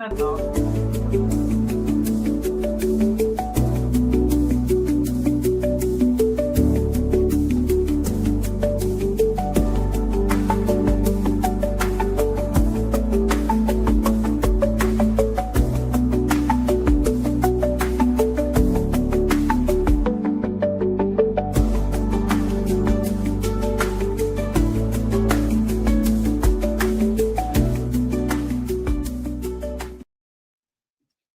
That's all.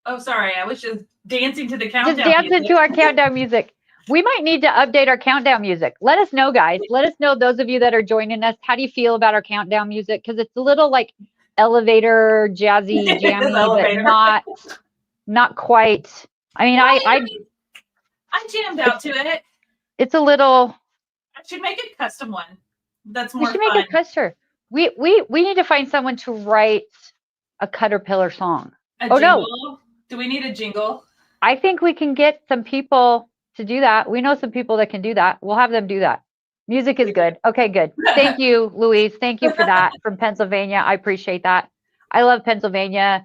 Oh, sorry. I was just dancing to the countdown. Just dancing music. to our countdown music. We might need to update our countdown music. Let us know, guys. Let us know, those of you that are joining us, how do you feel about our countdown music? Because it's a little like elevator, jazzy, jammy, but not quite. I mean, I jammed out to it. It's a little. I should make a custom one. That's more fun. We should make a custom. We need to find someone to write a Caterpillar song. No. Do we need a jingle? I think we can get some people to do that. We know some people that can do that. We'll have them do that. Music is good. Okay, good. Thank you, Louise. Thank you for that from Pennsylvania. I appreciate that. I love Pennsylvania.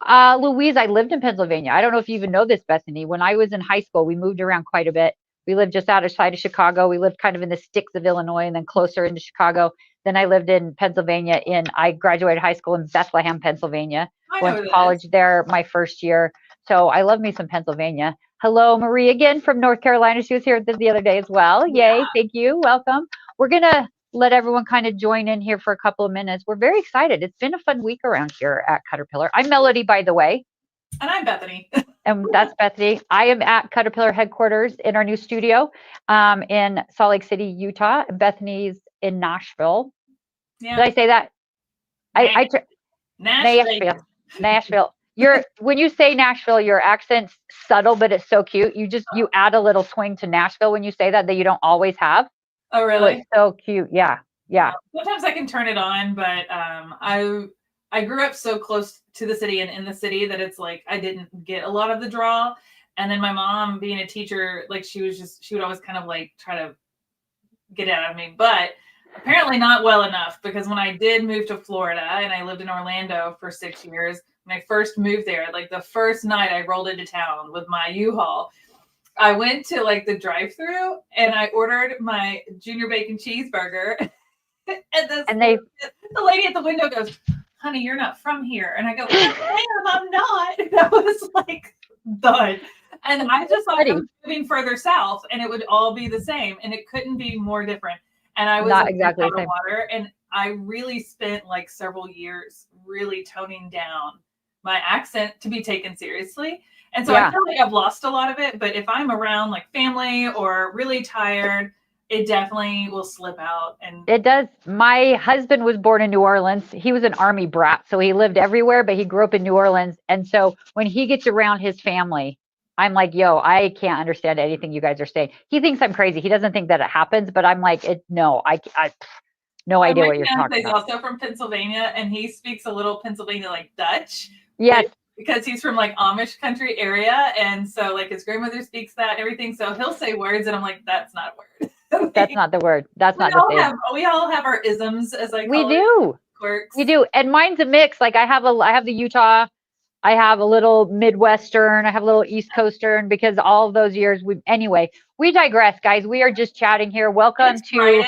Louise, I lived in Pennsylvania. I don't know if you even know this, Bethany. When I was in high school, we moved around quite a bit. We lived just outside of Chicago. We lived kind of in the sticks of Illinois and then closer into Chicago. Then I lived in Pennsylvania. I graduated high school in Bethlehem, Pennsylvania. Went to college there my first year. So I love me some Pennsylvania. Hello, Marie again from North Carolina. She was here the other day as well. Yay, thank you. Welcome. We're going to let everyone kind of join in here for a couple of minutes. We're very excited. It's been a fun week around here at Caterpillar. I'm Melody, by the way. And I'm Bethany. And that's Bethany. I am at Caterpillar headquarters in our new studio in Salt Lake City, Utah. Bethany's in Nashville. Yeah. Did I say that? Nashville. When you say Nashville, your accent's subtle, but it's so cute. You add a little twang to Nashville when you say that you don't always have. Oh, really? So it's so cute. Yeah. Sometimes I can turn it on, but I grew up so close to the city and in the city that it's like I didn't get a lot of the draw. And then my mom, being a teacher, like she would always kind of like try to get it out of me, but apparently not well enough, because when I did move to Florida and I lived in Orlando for 6 years, when I first moved there, like the first night I rolled into town with my U-Haul, I went to like the drive-thru and I ordered my junior bacon cheeseburger. and the lady at the window goes, "Honey, you're not from here." And I go, "I'm not." And I was like, done. And I just thought I was moving further south and it would all be the same, and it couldn't be more different. And I was not exactly out of water, and I really spent like several years really toning down my accent to be taken seriously. And so I feel like I've lost a lot of it, but if I'm around like family or really tired, it definitely will slip out. And it does. My husband was born in New Orleans. He was an Army brat, so he lived everywhere, but he grew up in New Orleans. And so when he gets around his family, I'm like, yo, I can't understand anything you guys are saying. He thinks I'm crazy. He doesn't think that it happens, but I'm like, no idea what you're talking about. He's also from Pennsylvania, and he speaks a little Pennsylvania like Dutch. Yes. Because he's from like Amish country area. And so like his grandmother speaks that and everything. So he'll say words and I'm like, that's not a word. That's not the word. That's not the thing. We all have our isms, as I call we do. Quirks. We do. And mine's a mix. Like I have the Utah, I have a little Midwestern, I have a little East Coastern, because all of those years anyway, we digress, guys. We are just chatting here. Welcome to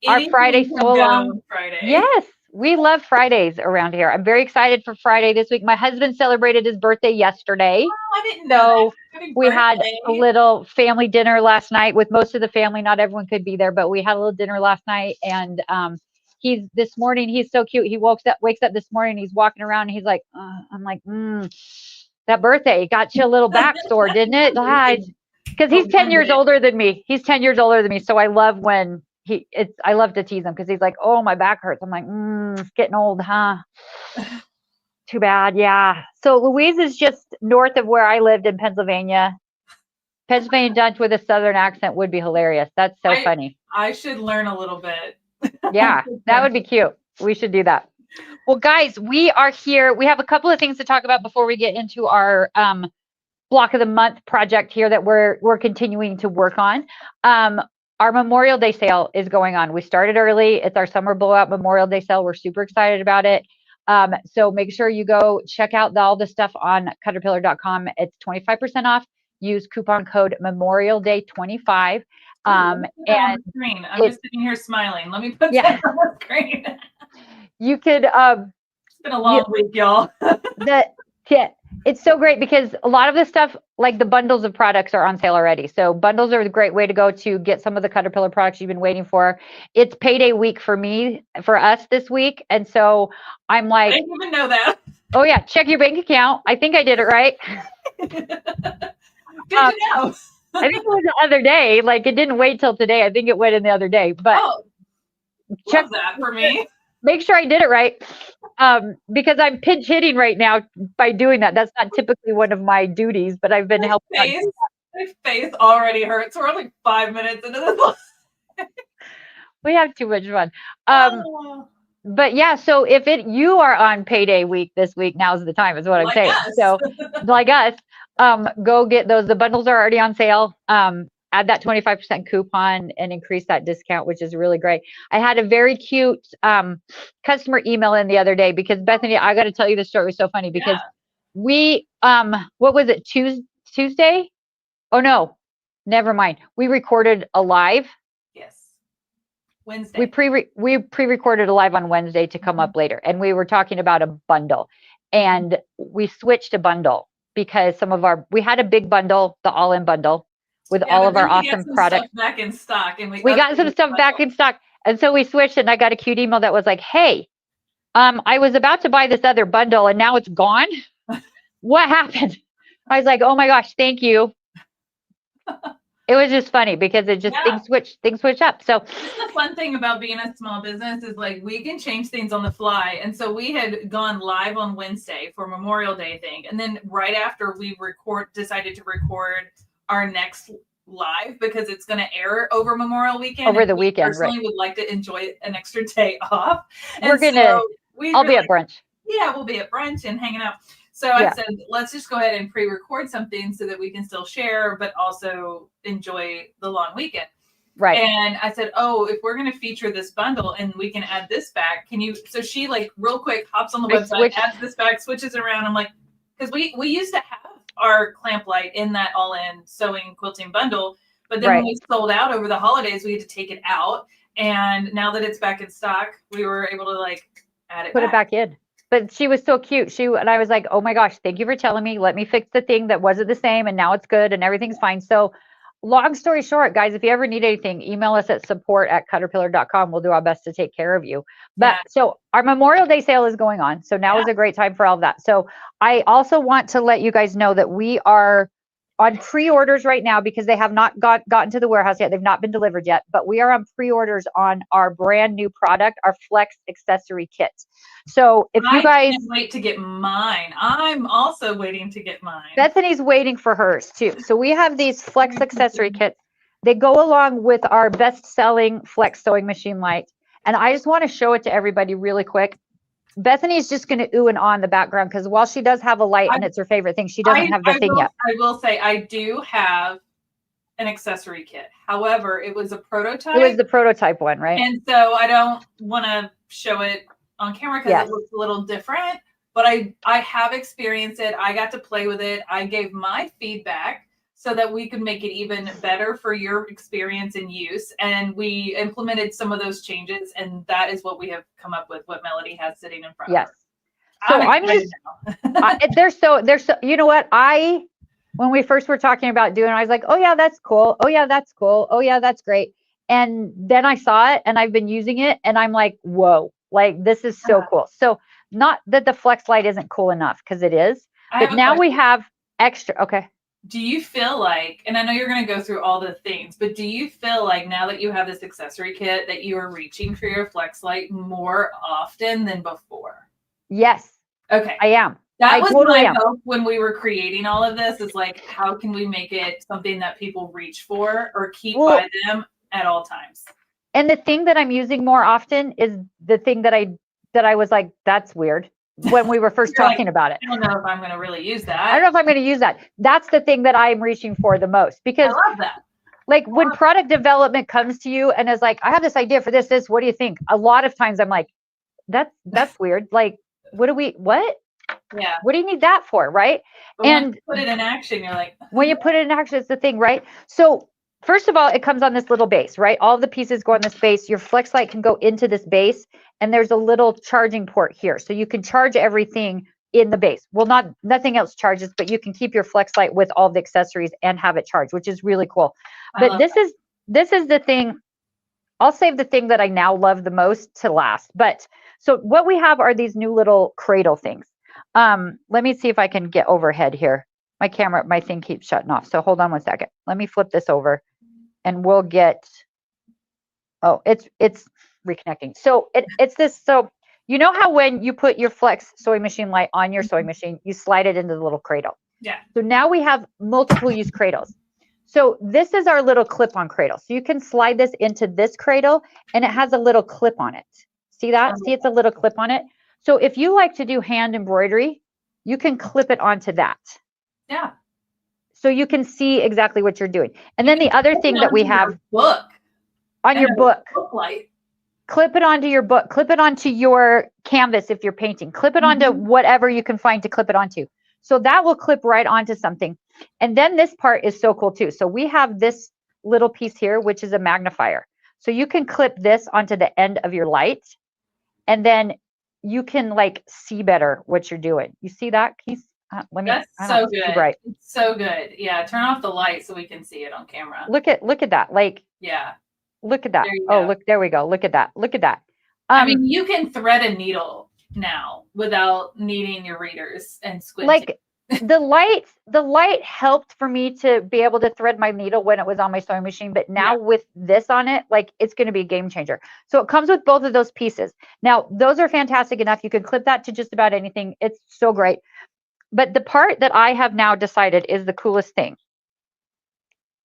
our Friday solo. Yes. We love Fridays around here. I'm very excited for Friday this week. My husband celebrated his birthday yesterday. Oh, I didn't know that. We had a little family dinner last night with most of the family. Not everyone could be there, but we had a little dinner last night. And this morning, he's so cute. He wakes up this morning, he's walking around and he's like, I'm like, that birthday got you a little back sore, didn't it? Because he's 10 years older than me. So I love when I love to tease him, because he's like, oh, my back hurts. I'm like, it's getting old, huh? Too bad. Yeah. So Louise is just north of where I lived in Pennsylvania. Pennsylvania Dutch with a Southern accent would be hilarious. That's so funny. I should learn a little bit. Yeah, that would be cute. We should do that. Well, guys, we are here. We have a couple of things to talk about before we get into our block of the month project here that we're continuing to work on. Our Memorial Day sale is going on. We started early. It's our summer blowout Memorial Day sale. We're super excited about it. So make sure you go check out all the stuff on caterpillar.com. It's 25% off. Use coupon code Memorial Day 25. Ooh, let me put that on And the screen. I'm just sitting here smiling. Let me put yeah, that on the screen. you could, It's been a long week, y'all. yeah, it's so great because a lot of this stuff, like the bundles of products, are on sale already. So bundles are a great way to go to get some of the Caterpillar products you've been waiting for. It's payday week for us this week. And so I'm like, I didn't even know that. oh yeah, check your bank account. I think I did it right. Good to know. I think it was the other day. Like, it didn't wait till today. I think it went in the other day. But check that for me. Make sure I did it right. Because I'm pinch hitting right now by doing that. That's not typically one of my duties, but I've been helping. My face already hurts. We're like 5 minutes into this. We have too much fun. But yeah, so if you are on payday week this week, now's the time, is what I'm saying. So like us, go get those. The bundles are already on sale. Add that 25% coupon and increase that discount, which is really great. I had a very cute customer email in the other day because Bethany, I got to tell you, the story was so funny because we, what was it, Tuesday? Oh no, never mind. We recorded a live. Yes. Wednesday. We pre-recorded a live on Wednesday to come up later, and we were talking about a bundle, and we switched a bundle because we had a big bundle, the all-in bundle, with all of our awesome products back in stock, and we got some stuff back in stock, and so we switched, and I got a cute email that was like, "Hey, I was about to buy this other bundle, and now it's gone. What happened?" I was like, "Oh my gosh, thank you." It was just funny because it just things switch up. So this is the fun thing about being a small business is like we can change things on the fly. And so we had gone live on Wednesday for Memorial Day thing. And then right after we decided to record our next live because it's going to air over Memorial Weekend. Over the weekend, personally would like to enjoy an extra day off. I'll be at brunch. Yeah, we'll be at brunch and hanging out. So I said, let's just go ahead and pre-record something so that we can still share, but also enjoy the long weekend. Right. And I said, oh, if we're going to feature this bundle and we can add this back, can you? So she like real quick hops on the website, adds this back, switches around. I'm like, because we used to have our clamp light in that all-in sewing quilting bundle, but then when we sold out over the holidays, we had to take it out. And now that it's back in stock, we were able to like add it. Put it back in. But she was so cute. And I was like, oh my gosh, thank you for telling me. Let me fix the thing that wasn't the same, and now it's good and everything's fine. So long story short, guys, if you ever need anything, email us at support@caterpillar.com. We'll do our best to take care of you. But so our Memorial Day sale is going on. So now is a great time for all of that. So I also want to let you guys know that we are on pre-orders right now because they have not gotten to the warehouse yet. They've not been delivered yet, but we are on pre-orders on our brand new product, our Flex accessory kit. So if you guys can't wait to get mine, I'm also waiting to get mine. Bethany's waiting for hers too. So we have these Flex accessory kits. They go along with our best-selling Flex sewing machine light. And I just want to show it to everybody really quick. Bethany's just going to ooh and ah in the background because while she does have a light and it's her favorite thing, she doesn't have the thing yet. I will say I do have an accessory kit. However, it was a prototype. It was the prototype one, right? And so I don't want to show it on camera because it looks a little different. But I have experienced it. I got to play with it. I gave my feedback so that we could make it even better for your experience and use. And we implemented some of those changes, and that is what we have come up with, what Melody has sitting in front of her. So I'm just, they're so, you know what? When we first were talking about doing it, I was like, oh yeah, that's cool. Oh yeah, that's cool. Oh yeah, that's great. And then I saw it and I've been using it and I'm like, whoa, like this is so cool. So not that the Flex light isn't cool enough, because it is, but now we have extra. Okay. Do you feel like, and I know you're going to go through all the things, but do you feel like now that you have this accessory kit that you are reaching for your Flex light more often than before? Yes. Okay. I am. That was my hope when we were creating all of this, is like, how can we make it something that people reach for or keep by them at all times? And the thing that I'm using more often is the thing that I was like, that's weird. When we were first talking about it. I don't know if I'm going to really use that. I don't know if I'm going to use that. That's the thing that I'm reaching for the most, because I love that. Like when product development comes to you and is like, I have this idea for this, what do you think? A lot of times I'm like, that's weird. Like, what? Yeah. What do you need that for, right? But once And you put it in action, you're like, when you put it in action, it's the thing, right? So first of all, it comes on this little base, right? All the pieces go on this base. Your flex light can go into this base, and there's a little charging port here. So you can charge everything in the base. Well, nothing else charges, but you can keep your flex light with all the accessories and have it charged, which is really cool. But this is the thing. I'll save the thing that I now love the most to last. But so what we have are these new little cradle things. Let me see if I can get overhead here. My thing keeps shutting off. So hold on one second. Let me flip this over and we'll get, oh, it's reconnecting. So it's this, so you know how when you put your Flex sewing machine light on your sewing machine, you slide it into the little cradle. yeah. So now we have multiple use cradles. So this is our little clip-on cradle. So you can slide this into this cradle and it has a little clip on it. See that? See, it's a little clip on it. So if you like to do hand embroidery, you can clip it onto that. Yeah. So you can see exactly what you're doing. And then the other thing that we have on your book, light. Clip it onto your book, clip it onto your canvas if you're painting, clip it onto whatever you can find to clip it onto. So that will clip right onto something. And then this part is so cool too. So we have this little piece here, which is a magnifier. So you can clip this onto the end of your light and then you can like see better what you're doing. You see that? Can you, That's so good. Right. It's so good. Yeah. Turn off the light so we can see it on camera. Look at that. Like, yeah. Look at that. Oh, look, there we go. Look at that. Look at that. I mean, you can thread a needle now without needing your readers and squinting. Like the light helped for me to be able to thread my needle when it was on my sewing machine. But now with this on it, like it's going to be a game changer. So it comes with both of those pieces. Now, those are fantastic enough. You can clip that to just about anything. It's so great. But the part that I have now decided is the coolest thing.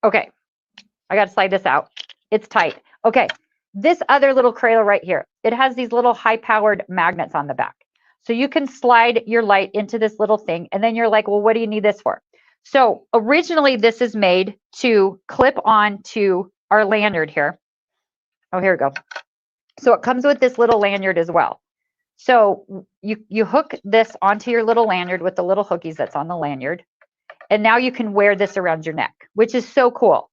Okay. I got to slide this out. It's tight. Okay. This other little cradle right here, it has these little high-powered magnets on the back. So you can slide your light into this little thing, and then you're like, well, what do you need this for? So originally, this is made to clip on to our lanyard here. Oh, here we go. So it comes with this little lanyard as well. So you hook this onto your little lanyard with the little hookies that's on the lanyard, and now you can wear this around your neck, which is so cool.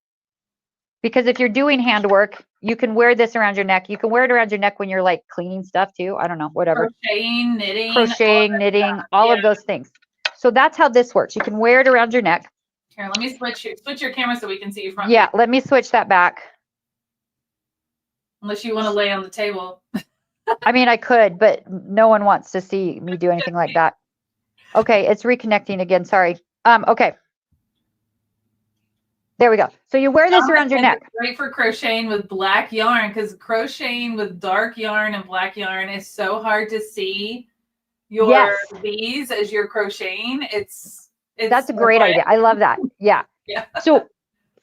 Because if you're doing handwork, you can wear this around your neck. You can wear it around your neck when you're like cleaning stuff too. I don't know, whatever. Crocheting, knitting, all of those things. So that's how this works. You can wear it around your neck. Here, let me switch your camera so we can see you front. Yeah, let me switch that back. Unless you want to lay on the table. I mean, I could, but no one wants to see me do anything like that. Okay, it's reconnecting again. Sorry. Okay. There we go. So you wear this around your neck. Great for crocheting with black yarn, because crocheting with dark yarn and black yarn is so hard to see your beads as you're crocheting. That's a great idea. I love that. Yeah. Yeah. So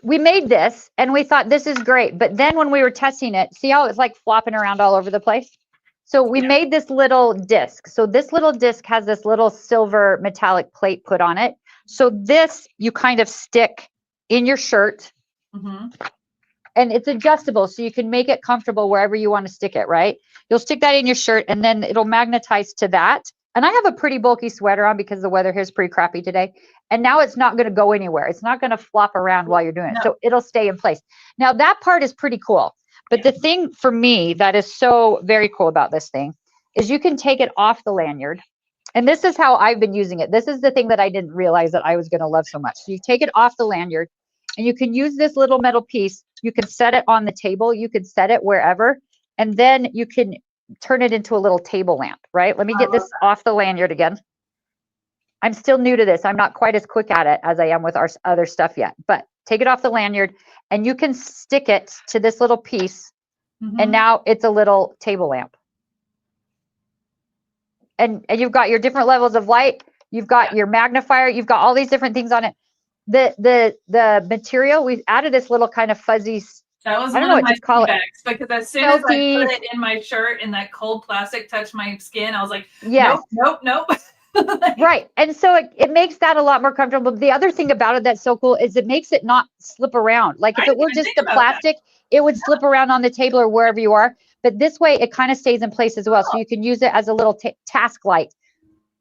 we made this and we thought this is great. But then when we were testing it, see how it's like flopping around all over the place? So we made this little disc. So this little disc has this little silver metallic plate put on it. So this you kind of stick in your shirt, and it's adjustable, so you can make it comfortable wherever you want to stick it, right? You'll stick that in your shirt and then it'll magnetize to that. And I have a pretty bulky sweater on because the weather here is pretty crappy today. And now it's not going to go anywhere. It's not going to flop around while you're doing it. So it'll stay in place. Now that part is pretty cool. But the thing for me that is so very cool about this thing is you can take it off the lanyard. And this is how I've been using it. This is the thing that I didn't realize that I was going to love so much. So you take it off the lanyard and you can use this little metal piece. You can set it on the table. You can set it wherever. And then you can turn it into a little table lamp, right? Let me get this off the lanyard again. I'm still new to this. I'm not quite as quick at it as I am with our other stuff yet. But take it off the lanyard and you can stick it to this little piece. And now it's a little table lamp. And you've got your different levels of light. You've got your magnifier. You've got all these different things on it. The material, we've added this little kind of fuzzy. That was one of my feedbacks, because as soon as I put it in my shirt and that cold plastic touched my skin, I was like, nope. Right. And so it makes that a lot more comfortable. The other thing about it that's so cool is it makes it not slip around. Like if it were just the plastic, it would slip around on the table or wherever you are. but this way it kind of stays in place as well. So you can use it as a little task light.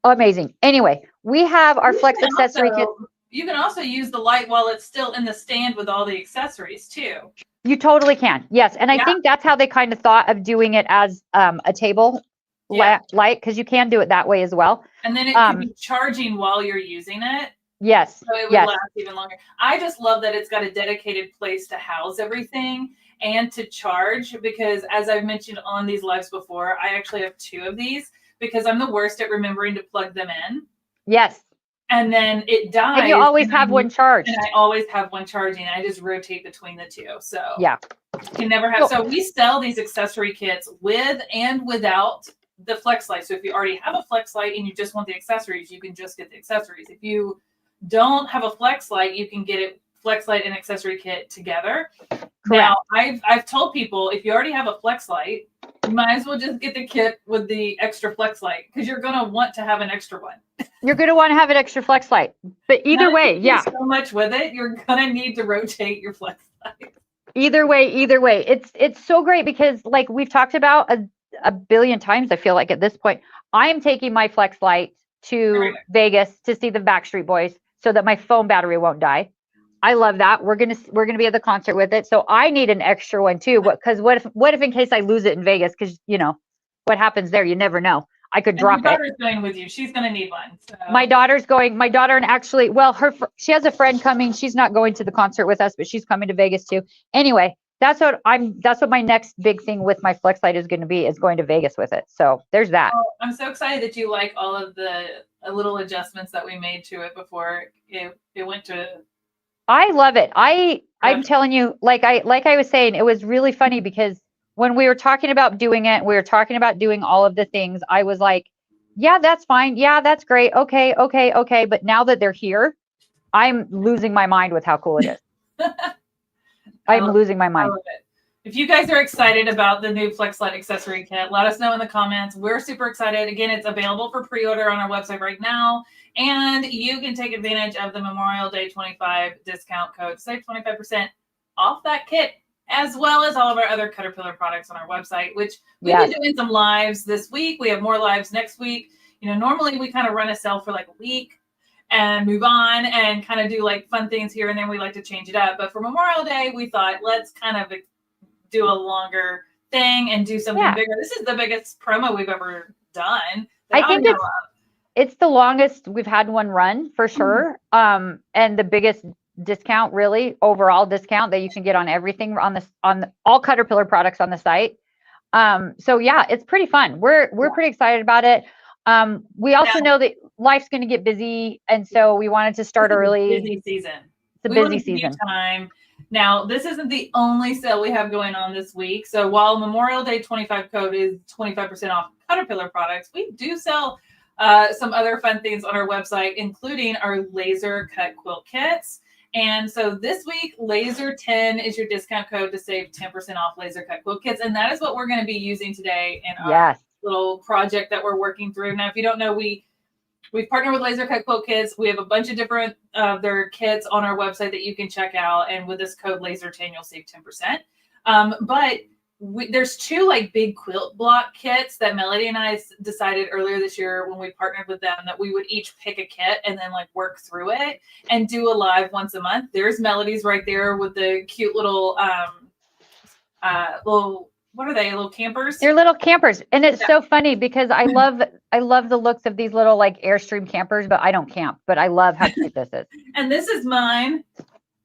Amazing. Anyway, we have our flex accessory kit. You can also use the light while it's still in the stand with all the accessories too. You totally can. Yes. And I think that's how they kind of thought of doing it as a table light, because you can do it that way as well. And then it can be charging while you're using it. Yes. So it would last even longer. I just love that it's got a dedicated place to house everything and to charge, because as I've mentioned on these lives before, I actually have 2 of these because I'm the worst at remembering to plug them in. Yes. And then it dies. And you always have one charged. And I always have one charging. I just rotate between the 2. So yeah, you can never have. So we sell these accessory kits with and without the flex light. So if you already have a flex light and you just want the accessories, you can just get the accessories. If you don't have a flex light, you can get it flex light and accessory kit together. Correct. Now I've told people, if you already have a flex light, you might as well just get the kit with the extra flex light, because you're going to want to have an extra one. You're going to want to have an extra flex light. But either way, so much with it, you're going to need to rotate your flex light. Either way, it's so great, because like we've talked about a billion times, I feel like at this point, I am taking my flex light to Vegas to see the Backstreet Boys so that my phone battery won't die. I love that. We're gonna be at the concert with it, so I need an extra one too. Because what if in case I lose it in Vegas? Because you know what happens there. You never know. I could drop it. My daughter's going with you. She's gonna need one. So. My daughter's going. My daughter and actually, well, she has a friend coming. She's not going to the concert with us, but she's coming to Vegas too. Anyway, that's what my next big thing with my flex light is going to be, is going to Vegas with it. So there's that. Well, I'm so excited that you like all of the little adjustments that we made to it before it went to. I love it. I'm telling you, like I was saying, it was really funny because when we were talking about doing it, we were talking about doing all of the things. I was like, yeah, that's fine. Yeah, that's great. Okay. But now that they're here, I'm losing my mind with how cool it is. I'm losing my mind. I love it. If you guys are excited about the new Flex Light accessory kit, let us know in the comments. We're super excited. Again, it's available for pre-order on our website right now. And you can take advantage of the Memorial Day 25 discount code. Save 25% off that kit, as well as all of our other Caterpillar products on our website, which we've been doing some lives this week. We have more lives next week. You know, normally we kind of run a sale for like a week and move on and kind of do like fun things here and then. We like to change it up. But for Memorial Day, we thought, let's kind of do a longer thing and do something bigger. This is the biggest promo we've ever done. I think it's the longest we've had one run for sure. And the biggest discount, really overall discount that you can get on everything on all Caterpillar products on the site. So yeah, it's pretty fun. We're pretty excited about it. We also know that life's going to get busy, and so we wanted to start early. Busy season. It's a busy season. Time. Now, this isn't the only sale we have going on this week. So while Memorial Day 25 code is 25% off Caterpillar products, we do sell some other fun things on our website, including our laser cut quilt kits. And so this week, Laser 10 is your discount code to save 10% off laser cut quilt kits. And that is what we're going to be using today in our little project that we're working through. Now, if you don't know, we've partnered with Laser Cut Quilt Kits. We have a bunch of different their kits on our website that you can check out. And with this code Laser10, you'll save 10%. But there's 2 like big quilt block kits that Melody and I decided earlier this year when we partnered with them that we would each pick a kit and then like work through it and do a live once a month. There's Melody's right there with the cute little what are they? Little campers? They're little campers. And it's so funny because I love the looks of these little like Airstream campers, but I don't camp, but I love how cute this is. And this is mine.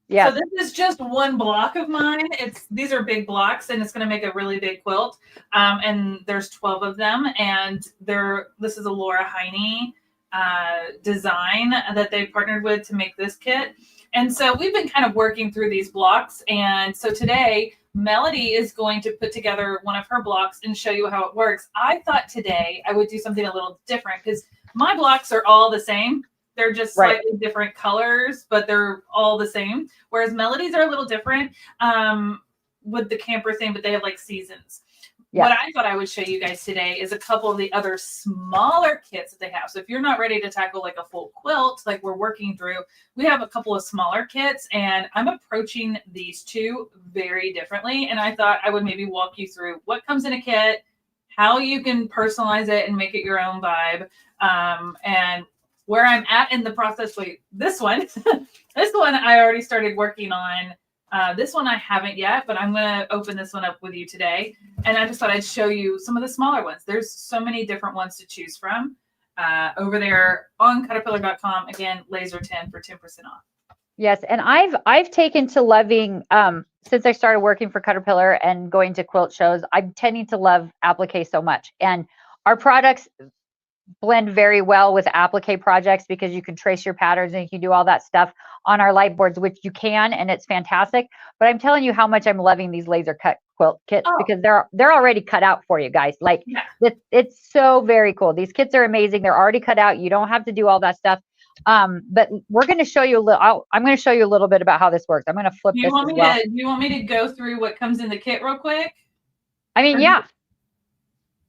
Yeah. So this is just one block of mine. These are big blocks and it's going to make a really big quilt. And there's 12 of them. And this is a Laura Heine design that they partnered with to make this kit. And so we've been kind of working through these blocks. And so today Melody is going to put together one of her blocks and show you how it works. I thought today I would do something a little different because my blocks are all the same. They're just slightly different colors, but they're all the same. Whereas Melody's are a little different with the camper thing, but they have like seasons. what I thought I would show you guys today is a couple of the other smaller kits that they have. So if you're not ready to tackle like a full quilt, like we're working through, we have a couple of smaller kits, and I'm approaching these two very differently. And I thought I would maybe walk you through what comes in a kit, how you can personalize it and make it your own vibe, and where I'm at in the process. Wait, this one, this one I already started working on. This one I haven't yet, but I'm going to open this one up with you today. And I just thought I'd show you some of the smaller ones. There's so many different ones to choose from over there on caterpillar.com. Again, laser 10 for 10% off. Yes. And I've taken to loving, since I started working for Caterpillar and going to quilt shows, I'm tending to love applique so much. And our products blend very well with applique projects because you can trace your patterns and you can do all that stuff on our light boards, which you can, and it's fantastic. But I'm telling you how much I'm loving these laser cut quilt kits because they're already cut out for you guys. Like it's so very cool. These kits are amazing. They're already cut out. You don't have to do all that stuff. But we're going to show you a little. I'm going to show you a little bit about how this works. I'm going to flip this as well. Do you want me to go through what comes in the kit real quick? I mean, yeah.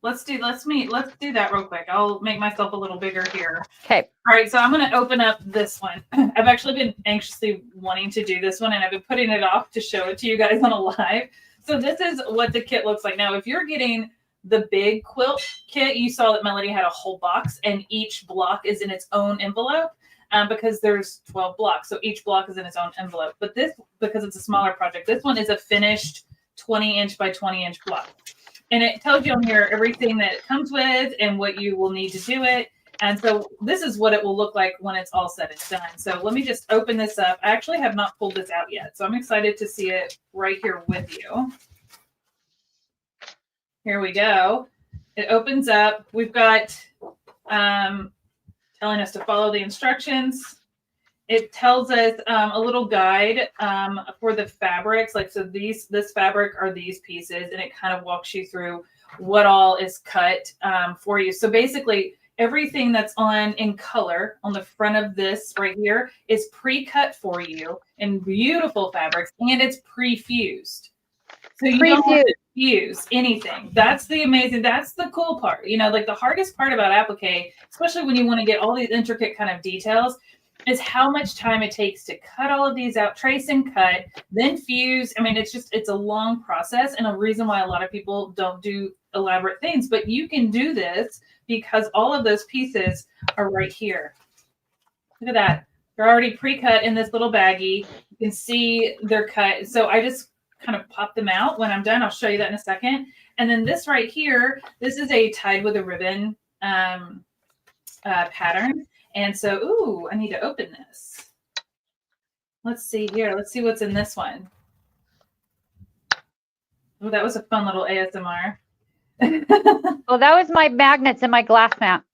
Let's do that real quick. I'll make myself a little bigger here. Okay. All right, so I'm going to open up this one. I've actually been anxiously wanting to do this one, and I've been putting it off to show it to you guys on a live. So this is what the kit looks like. Now, if you're getting the big quilt kit, you saw that Melody had a whole box, and each block is in its own envelope because there's 12 blocks. So each block is in its own envelope. But this, because it's a smaller project, this one is a finished 20-inch by 20-inch block. And it tells you on here everything that it comes with and what you will need to do it. And so this is what it will look like when it's all said and done. So let me just open this up. I actually have not pulled this out yet, so I'm excited to see it right here with you. Here we go. It opens up. We've got telling us to follow the instructions. It tells us a little guide for the fabrics. Like, so this fabric are these pieces, and it kind of walks you through what all is cut for you. So basically everything that's in color on the front of this right here is pre-cut for you in beautiful fabrics, and it's pre-fused. So you don't have to fuse anything. That's the cool part. You know, like the hardest part about applique, especially when you want to get all these intricate kind of details, is how much time it takes to cut all of these out, trace and cut, then fuse. I mean, it's a long process, and a reason why a lot of people don't do elaborate things, but you can do this because all of those pieces are right here. Look at that. They're already pre-cut in this little baggie. You can see they're cut. So I just kind of pop them out when I'm done. I'll show you that in a second. And then this right here, this is a tied with a ribbon pattern. And so, ooh, I need to open this. Let's see here. Let's see what's in this one. Oh, that was a fun little ASMR. Well, that was my magnets and my glass mat.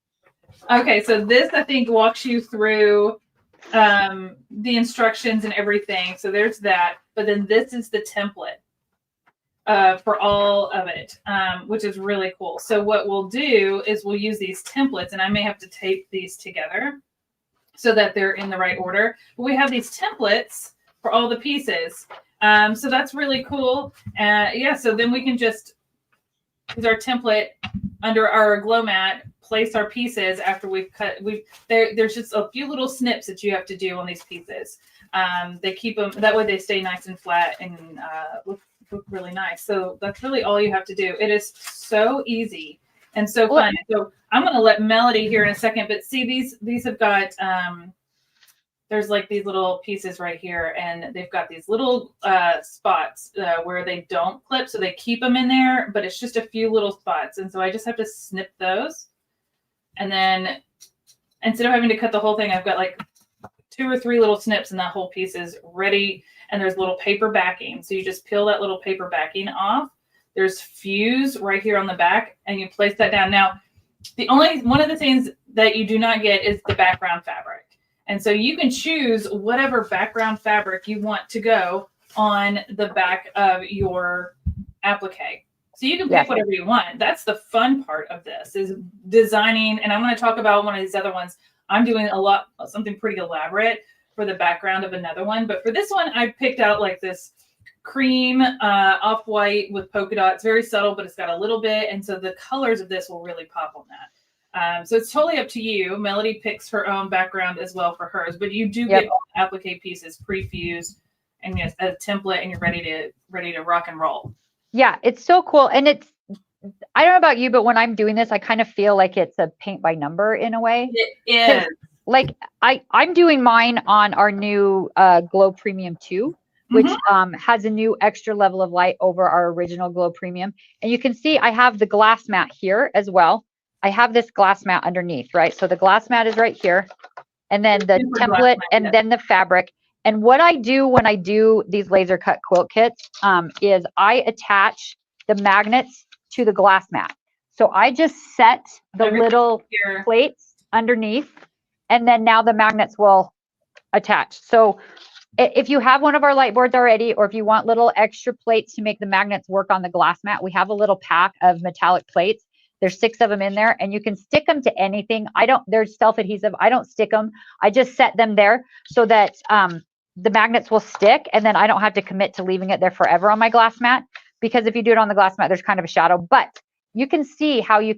Okay, so this, I think, walks you through the instructions and everything. So there's that. But then this is the template for all of it, which is really cool. So what we'll do is we'll use these templates, and I may have to tape these together so that they're in the right order. But we have these templates for all the pieces. So that's really cool. Yeah, so then we can just use our template under our glow mat, place our pieces after we've cut. There's just a few little snips that you have to do on these pieces. They keep them, that way they stay nice and flat and look really nice. So that's really all you have to do. It is so easy and so fun. So I'm going to let Melody here in a second, but see, these have got, there's like these little pieces right here, and they've got these little spots where they don't clip. So they keep them in there, but it's just a few little spots. And so I just have to snip those. And then instead of having to cut the whole thing, I've got like 2 or 3 little snips, and that whole piece is ready. And there's little paper backing. So you just peel that little paper backing off. There's fuse right here on the back, and you place that down. Now, one of the things that you do not get is the background fabric. And so you can choose whatever background fabric you want to go on the back of your applique. So you can pick whatever you want. That's the fun part of this, is designing. And I'm going to talk about one of these other ones. I'm doing something pretty elaborate for the background of another one. But for this one, I picked out like this cream, off-white with polka dots, very subtle, but it's got a little bit. And so the colors of this will really pop on that. So it's totally up to you. Melody picks her own background as well for hers, but you do get all the applique pieces pre-fused and yes, a template, and you're ready to rock and roll. Yeah, it's so cool. And I don't know about you, but when I'm doing this, I kind of feel like it's a paint by number in a way. It is. Like I'm doing mine on our new Glow Premium 2, which has a new extra level of light over our original Glow Premium. And you can see I have the glass mat here as well. I have this glass mat underneath, right? So the glass mat is right here, and then the template, and then the fabric. And what I do when I do these laser cut quilt kits is I attach the magnets to the glass mat. So I just set the little plates underneath, and then now the magnets will attach. So if you have one of our light boards already, or if you want little extra plates to make the magnets work on the glass mat, we have a little pack of metallic plates. There's 6 of them in there, and you can stick them to anything. There's self-adhesive. I don't stick them. I just set them there so that the magnets will stick, and then I don't have to commit to leaving it there forever on my glass mat, because if you do it on the glass mat, there's kind of a shadow. But you can see how you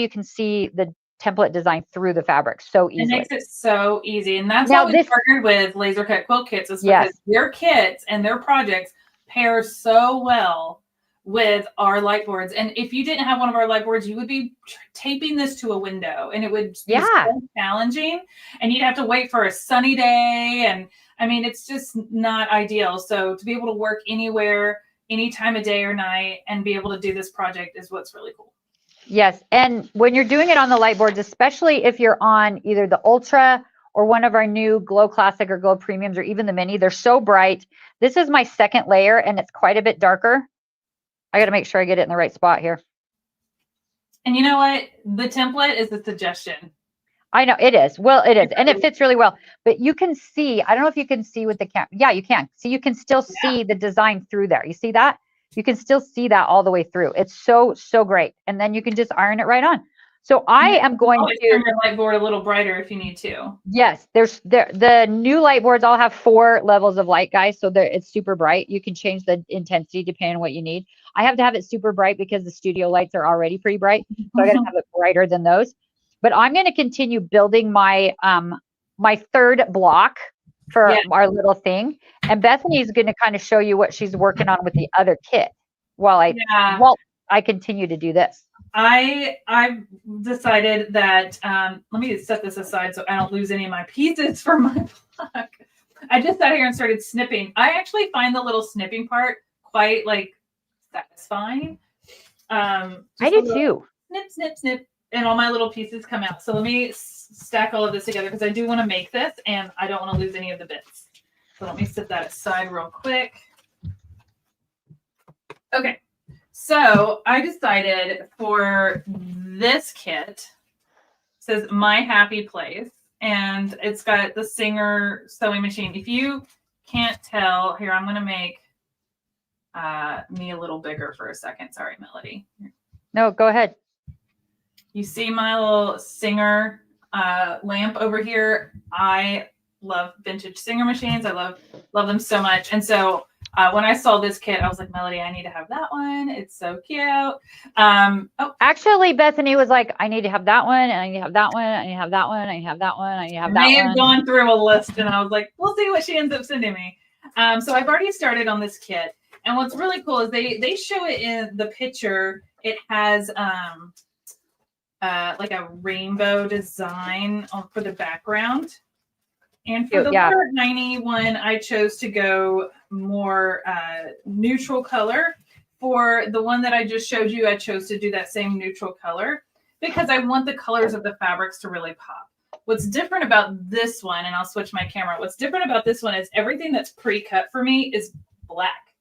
can see the template design through the fabric so easily. It makes it so easy. And that's why we partnered with Laser Cut Quilt Kits, is because their kits and their projects pair so well with our light boards. And if you didn't have one of our light boards, you would be taping this to a window, and it would be so challenging, and you'd have to wait for a sunny day. And I mean, it's just not ideal. So to be able to work anywhere, any time of day or night, and be able to do this project is what's really cool. Yes. And when you're doing it on the light boards, especially if you're on either the Ultra or one of our new Glow Classic or Glow Premiums, or even the Mini, they're so bright. This is my second layer, and it's quite a bit darker. I got to make sure I get it in the right spot here. And you know what? The template is a suggestion. I know it is. Well, it is. And it fits really well. But you can see, I don't know if you can see with the camera. Yeah, you can. So you can still see the design through there. You see that? You can still see that all the way through. It's so, so great. And then you can just iron it right on. So I am going to turn your light board a little brighter if you need to. Yes, the new light boards all have 4 levels of light, guys. So it's super bright. You can change the intensity depending on what you need. I have to have it super bright because the studio lights are already pretty bright. So I got to have it brighter than those. But I'm going to continue building my my 3rd block for our little thing. And Bethany is going to kind of show you what she's working on with the other kit while I continue to do this. I've decided that let me set this aside so I don't lose any of my pieces for my block. I just sat here and started snipping. I actually find the little snipping part quite like satisfying. I do too. Snip, snip, snip, and all my little pieces come out. So let me stack all of this together because I do want to make this, and I don't want to lose any of the bits. So let me set that aside real quick. Okay. So I decided for this kit, it says My Happy Place, and it's got the Singer sewing machine. If you can't tell, here, I'm going to make me a little bigger for a second. Sorry, Melody. No, go ahead. You see my little Singer lamp over here. I love vintage Singer machines. I love them so much. And so when I saw this kit, I was like, Melody, I need to have that one. It's so cute. Actually, Bethany was like, I need to have that one, and I need to have that one, I need to have that one, I need to have that one, I need to have that one. I may have gone through a list, and I was like, we'll see what she ends up sending me. So I've already started on this kit. And what's really cool is they show it in the picture. It has like a rainbow design for the background. And for the Word 91, I chose to go more neutral color. For the one that I just showed you, I chose to do that same neutral color because I want the colors of the fabrics to really pop. What's different about this one, and I'll switch my camera. What's different about this one is everything that's pre-cut for me is black,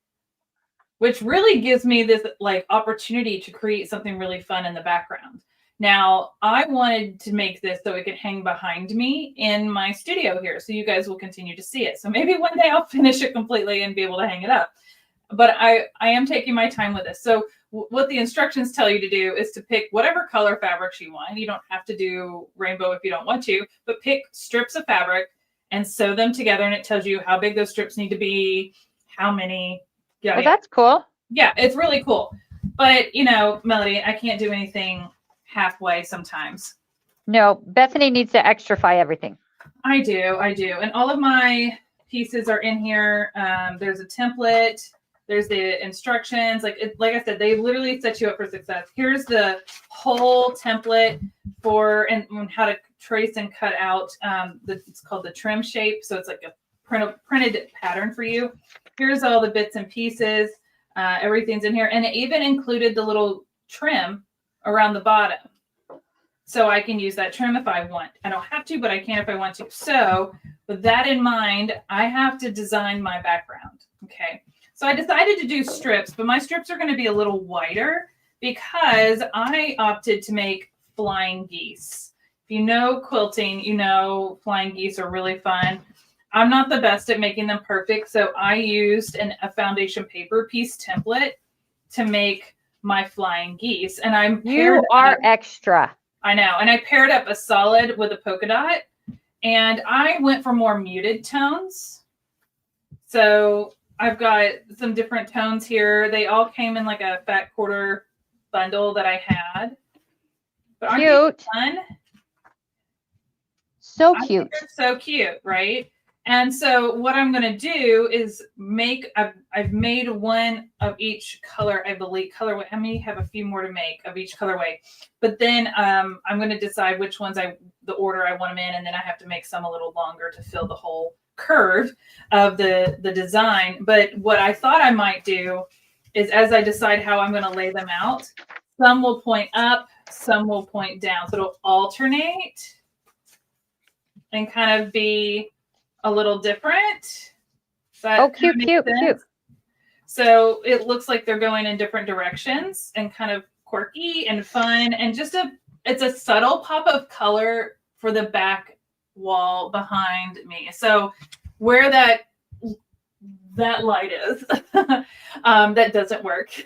which really gives me this like opportunity to create something really fun in the background. Now, I wanted to make this so it could hang behind me in my studio here, so you guys will continue to see it. So maybe one day I'll finish it completely and be able to hang it up. But I am taking my time with this. So what the instructions tell you to do is to pick whatever color fabrics you want. You don't have to do rainbow if you don't want to, but pick strips of fabric and sew them together. And it tells you how big those strips need to be, how many, Yeah, Well, yeah. that's cool. Yeah, it's really cool. But, you know, Melody, I can't do anything halfway sometimes. No, Bethany needs to extrafy everything. I do. And all of my pieces are in here. There's a template. There's the instructions. Like I said, they literally set you up for success. Here's the whole template for and how to trace and cut out. It's called the trim shape. So it's like a printed pattern for you. Here's all the bits and pieces. Everything's in here, and it even included the little trim around the bottom. So I can use that trim if I want. I don't have to, but I can if I want to. So with that in mind, I have to design my background. Okay. So I decided to do strips, but my strips are going to be a little wider because I opted to make flying geese. If you know quilting, you know flying geese are really fun. I'm not the best at making them perfect, so I used a foundation paper piece template to make my flying geese. And you are extra. I know. And I paired up a solid with a polka dot, and I went for more muted tones. So I've got some different tones here. They all came in like a fat quarter bundle that I had. But aren't cute. they fun? So cute. They're so cute, right? And so what I'm going to do is I've made one of each color, I believe, colorway. I may have a few more to make of each colorway, but then I'm going to decide which ones the order I want them in. And then I have to make some a little longer to fill the whole curve of the design. But what I thought I might do is as I decide how I'm going to lay them out, some will point up, some will point down. So it'll alternate and kind of be a little different. Oh, cute. So it looks like they're going in different directions and kind of quirky and fun, and it's a subtle pop of color for the back wall behind me. So where that light is, that doesn't work.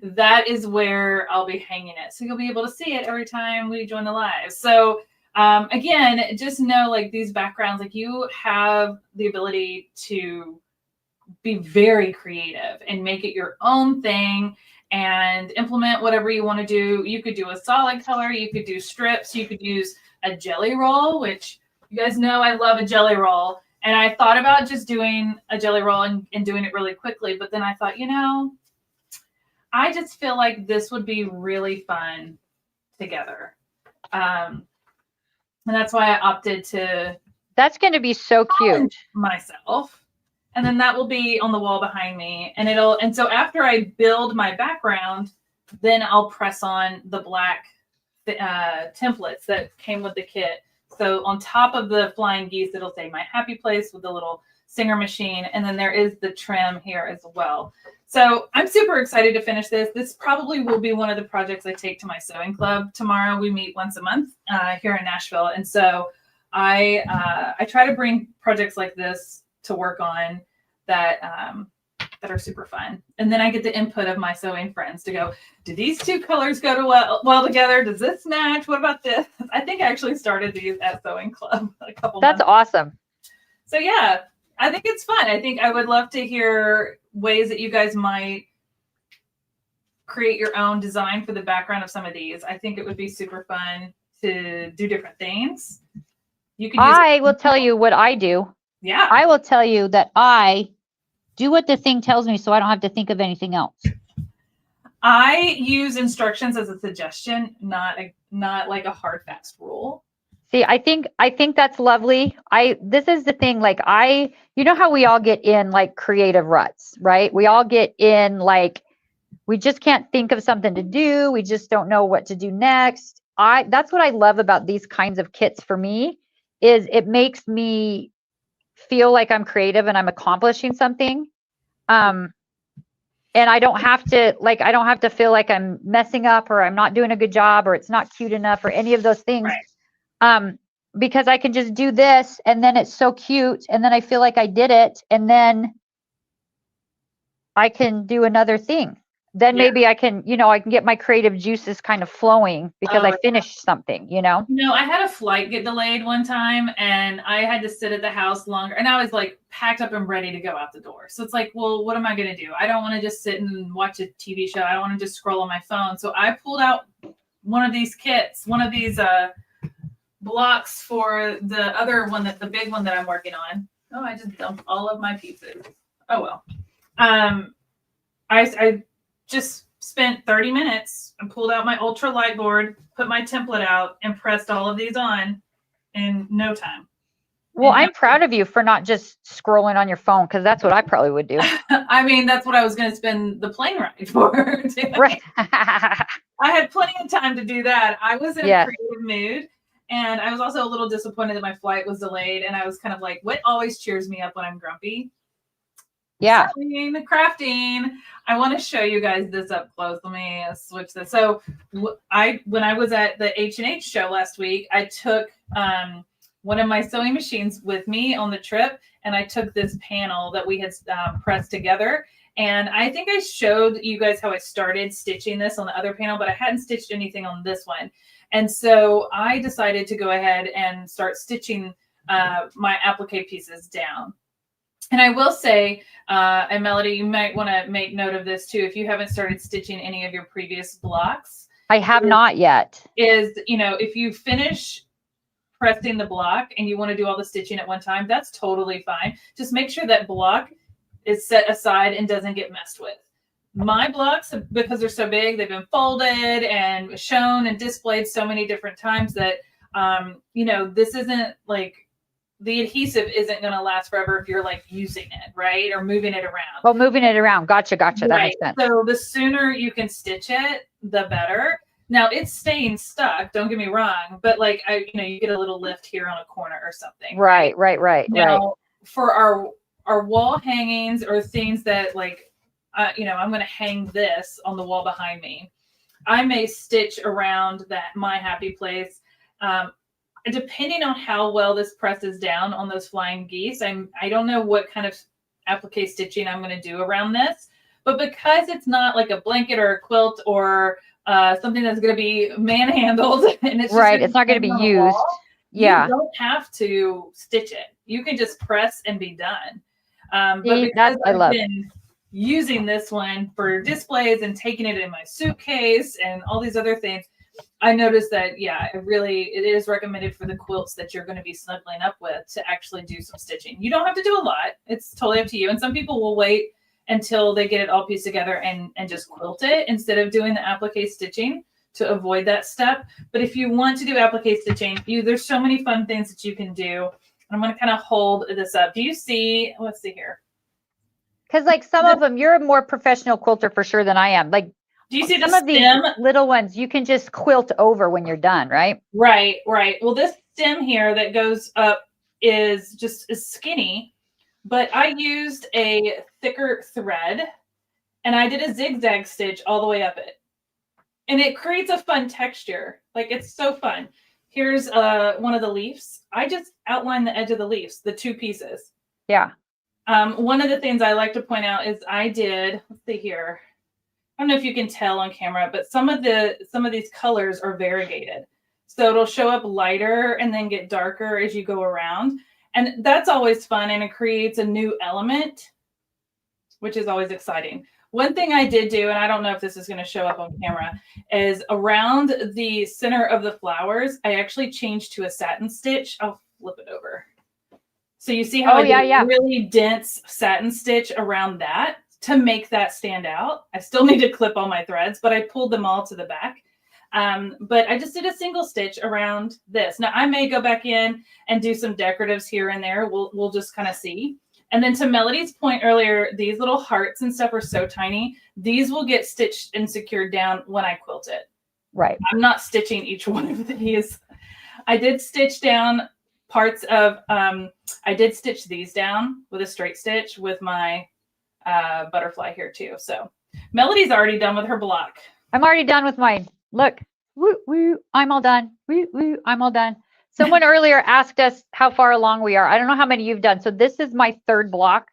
That is where I'll be hanging it. So you'll be able to see it every time we join the live. So again, just know like these backgrounds, like you have the ability to be very creative and make it your own thing and implement whatever you want to do. You could do a solid color, you could do strips, you could use a jelly roll, which you guys know I love a jelly roll. And I thought about just doing a jelly roll and doing it really quickly. But then I thought, I just feel like this would be really fun together. And that's why I opted to. That's going to be so cute. Myself. And then that will be on the wall behind me. And so after I build my background, then I'll press on the black templates that came with the kit. So on top of the flying geese, it'll say my happy place with the little singer machine. And then there is the trim here as well. So I'm super excited to finish this. This probably will be one of the projects I take to my sewing club tomorrow. We meet once a month here in Nashville. And so I try to bring projects like this to work on that are super fun. And then I get the input of my sewing friends to go, do these two colors go well together? Does this match? What about this? I think I actually started these at Sewing Club a couple months ago. Awesome. So yeah, I think it's fun. I think I would love to hear ways that you guys might create your own design for the background of some of these. I think it would be super fun to do different things. I will tell you what I do. Yeah. I will tell you that I do what the thing tells me so I don't have to think of anything else. I use instructions as a suggestion, not like a hard fast rule. See, I think that's lovely. This is the thing, like you know how we all get in like creative ruts, right? We all get in like, we just can't think of something to do. We just don't know what to do next. That's what I love about these kinds of kits for me, is it makes me feel like I'm creative and I'm accomplishing something. And I don't have to feel like I'm messing up or I'm not doing a good job or it's not cute enough or any of those things. Right. Because I can just do this and then it's so cute and then I feel like I did it and then I can do another thing. then Yeah. maybe I can, I can get my creative juices kind of flowing because I finished something, No, I had a flight get delayed one time and I had to sit at the house longer and I was like packed up and ready to go out the door. So it's like, well, what am I going to do? I don't want to just sit and watch a TV show. I don't want to just scroll on my phone. So I pulled out one of these kits, one of these blocks for the other one, the big one that I'm working on. Oh, I just dumped all of my pieces. Oh, well. I just spent 30 minutes and pulled out my ultra light board, put my template out, and pressed all of these on in no time. Well, I'm proud of you for not just scrolling on your phone, because that's what I probably would do. I mean, that's what I was going to spend the plane ride for. Right. I had plenty of time to do that. I was in a creative mood, and I was also a little disappointed that my flight was delayed, and I was kind of like, what always cheers me up when I'm grumpy? Yeah. Crafting. I want to show you guys this up close. Let me switch this. So when I was at the H&H show last week, I took one of my sewing machines with me on the trip, and I took this panel that we had pressed together. And I think I showed you guys how I started stitching this on the other panel, but I hadn't stitched anything on this one. And so I decided to go ahead and start stitching my applique pieces down. And I will say, and Melody, you might want to make note of this too, if you haven't started stitching any of your previous blocks. I have not yet. If you finish pressing the block and you want to do all the stitching at one time, that's totally fine. Just make sure that block is set aside and doesn't get messed with. My blocks, because they're so big, they've been folded and shown and displayed so many different times that, this isn't like, the adhesive isn't going to last forever if you're like using it, right? Or moving it around. Oh, moving it around. Gotcha. Right. That makes sense. So the sooner you can stitch it, the better. Now it's staying stuck. Don't get me wrong, but like you get a little lift here on a corner or something. Right. Now for our wall hangings or things that like, I'm going to hang this on the wall behind me. I may stitch around my happy place. Depending on how well this presses down on those flying geese, I don't know what kind of applique stitching I'm going to do around this, but because it's not like a blanket or a quilt or something that's going to be manhandled and it's right, it's not going to be used. You don't have to stitch it. You can just press and be done. But because I've been using this one for displays and taking it in my suitcase and all these other things, I noticed that, it is recommended for the quilts that you're going to be snuggling up with to actually do some stitching. You don't have to do a lot. It's totally up to you. And some people will wait until they get it all pieced together and just quilt it instead of doing the applique stitching to avoid that step. But if you want to do applique stitching, there's so many fun things that you can do. I'm going to kind of hold this up. Do you see? Let's see here. Because like some of them, you're a more professional quilter for sure than I am. Like, do you see some of these little ones you can just quilt over when you're done, right? Right. Well, this stem here that goes up is skinny, but I used a thicker thread and I did a zigzag stitch all the way up it. And it creates a fun texture. Like, it's so fun. Here's one of the leaves. I just outlined the edge of the leaves, the two pieces. Yeah. One of the things I like to point out is let's see here. I don't know if you can tell on camera, but some of these colors are variegated. So it'll show up lighter and then get darker as you go around. And that's always fun, and it creates a new element, which is always exciting. One thing I did do, and I don't know if this is going to show up on camera, is around the center of the flowers, I actually changed to a satin stitch. I'll flip it over. So you see how I did a really dense satin stitch around that to make that stand out. I still need to clip all my threads, but I pulled them all to the back. But I just did a single stitch around this. Now I may go back in and do some decoratives here and there. We'll just kind of see. And then to Melody's point earlier, these little hearts and stuff are so tiny. These will get stitched and secured down when I quilt it. Right. I'm not stitching each one of these. I did stitch down parts of, I did stitch these down with a straight stitch with my butterfly here too. So Melody's already done with her block. I'm already done with mine. Look, woo, woo, I'm all done. Woo, woo, I'm all done. Someone earlier asked us how far along we are. I don't know how many you've done. So this is my third block.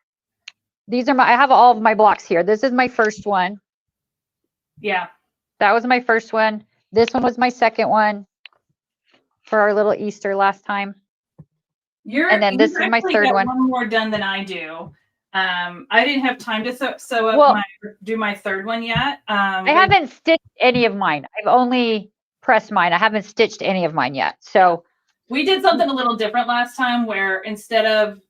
I have all of my blocks here. This is my first one. Yeah. That was my first one. This one was my second one for our little Easter last time. And then this is my actually third got one. one more done than I do. I didn't have time to sew up Well, do my third one yet. I haven't stitched any of mine. I've only pressed mine. I haven't stitched any of mine yet. So we did something a little different last time where instead of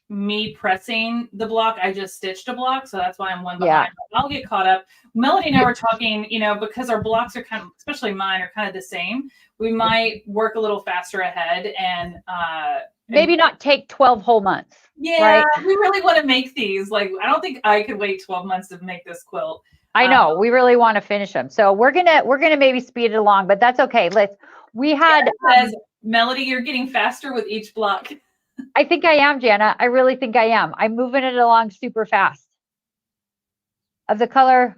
me pressing the block, I just stitched a block. So that's why I'm one behind. yeah. I'll get caught up. Melody and I were talking, you know, because our blocks are kind of, especially mine, are kind of the same. We might work a little faster ahead and maybe not take 12 whole months. Yeah, right? We really want to make these. Like, I don't think I could wait 12 months to make this quilt. I know we really want to finish them. So we're gonna maybe speed it along, but that's okay. We had Melody, you're getting faster with each block. I think I am, Jana. I really think I am. I'm moving it along super fast. Of the color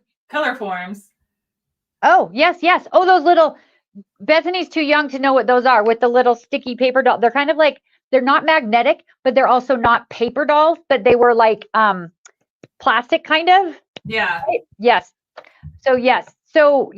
forms. Oh, yes, yes. Oh, those little Bethany's too young to know what those are with the little sticky paper doll. They're kind of like they're not magnetic, but they're also not paper dolls, but they were like plastic kind of. Yeah. Right? Yes. So yes. So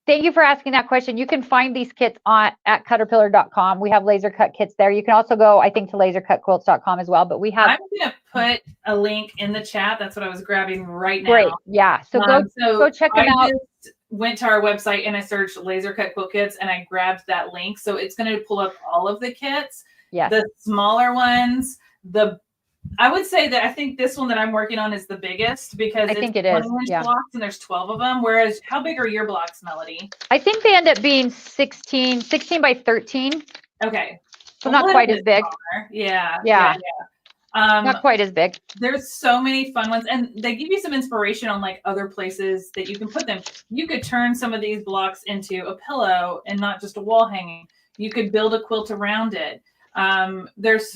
thank you for asking that question. You can find these kits at Caterpillar.com. We have laser cut kits there. You can also go, I think, to lasercutquilts.com as well. But we have. I'm going to put a link in the chat. That's what I was grabbing right now. Great. Yeah. So go check them out. Just went to our website and I searched laser cut quilt kits and I grabbed that link. So it's going to pull up all of the kits. Yeah. The smaller ones, I would say that I think this one that I'm working on is the biggest because I think it is. Yeah. blocks and there's 12 of them. Whereas how big are your blocks, Melody? I think they end up being 16 by 13. Okay. So not quite as big. Yeah. Not quite as big. There's so many fun ones and they give you some inspiration on like other places that you can put them. You could turn some of these blocks into a pillow and not just a wall hanging. You could build a quilt around it. There's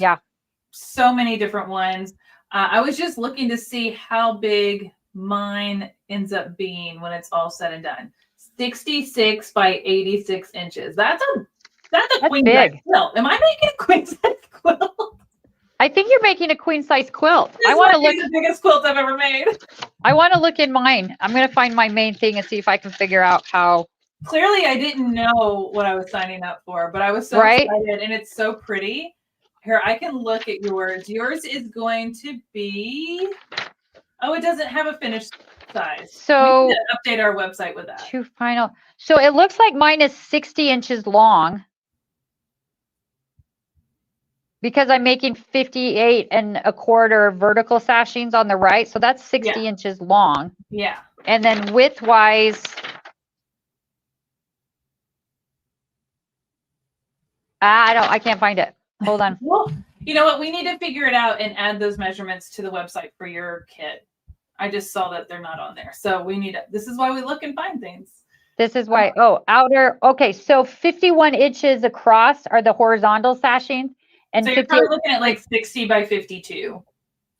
so many different ones. I was just looking to see how big mine ends up being when it's all said and done. 66 by 86 inches. That's a queen size quilt. Am I making a queen size quilt? I think you're making a queen size quilt. I want to look the biggest quilt I've ever made. I want to look in mine. I'm going to find my main thing and see if I can figure out how. Clearly, I didn't know what I was signing up for, but I was so excited, and it's so pretty. Here, I can look at yours. Yours is going to be, it doesn't have a finished size. So we need to update our website with that. So it looks like mine is 60 inches long because I'm making 58 1/4 vertical sashings on the right. So that's 60 inches long. Yeah. And then width wise, I can't find it. Hold on. Well, you know what? We need to figure it out and add those measurements to the website for your kit. I just saw that they're not on there. So this is why we look and find things. This is why, outer, okay. So 51 inches across are the horizontal sashings. And so you're probably looking at like 60 by 52.